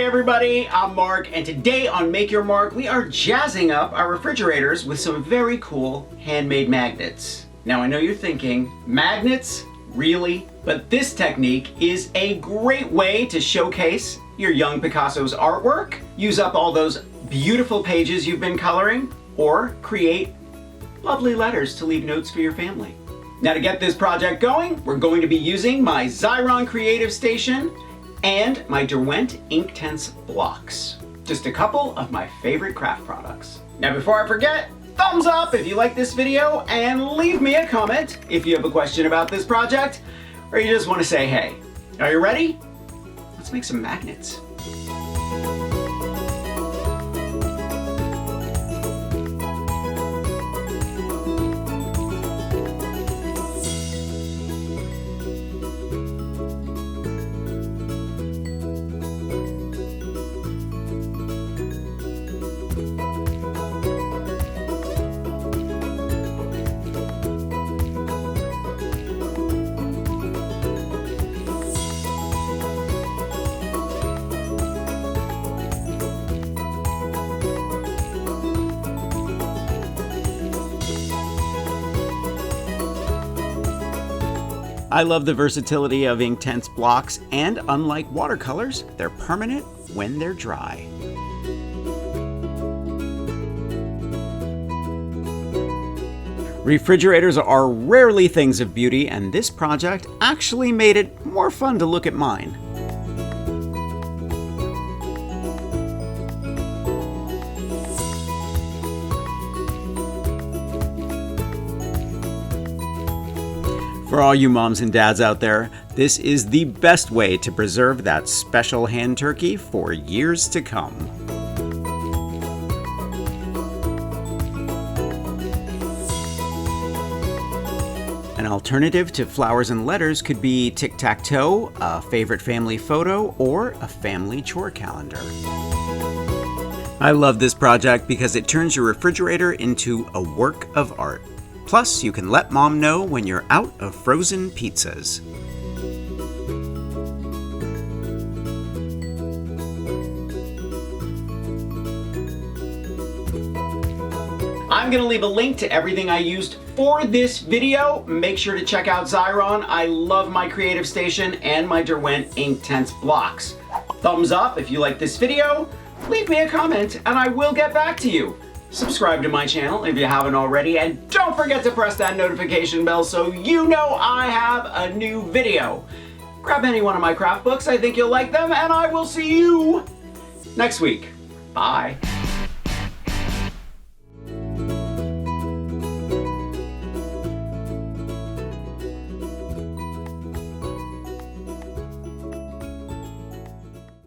everybody, I'm Mark, and today on Make Your Mark, we are jazzing up our refrigerators with some very cool handmade magnets. Now I know you're thinking, magnets? Really? But this technique is a great way to showcase your young Picasso's artwork, use up all those beautiful pages you've been coloring, or create lovely letters to leave notes for your family. Now to get this project going, we're going to be using my Xyron Creative Station and my DERWERNT INKTENSE blocks. Just a couple of my favorite craft products. Now before I forget, thumbs up if you like this video and leave me a comment if you have a question about this project or you just want to say hey. Are you ready? Let's make some magnets. I love the versatility of INKTENSE blocks, and unlike watercolors, they're permanent when they're dry. Refrigerators are rarely things of beauty, and this project actually made it more fun to look at mine. For all you moms and dads out there, this is the best way to preserve that special hand turkey for years to come. An alternative to flowers and letters could be tic-tac-toe, a favorite family photo, or a family chore calendar. I love this project because it turns your refrigerator into a work of art. Plus, you can let mom know when you're out of frozen pizzas. I'm going to leave a link to everything I used for this video. Make sure to check out Xyron. I love my Creative Station and my DERWERNT INKTENSE blocks. Thumbs up if you like this video. Leave me a comment and I will get back to you. Subscribe to my channel if you haven't already, and don't forget to press that notification bell so you know I have a new video. Grab any one of my craft books, I think you'll like them, and I will see you next week. Bye.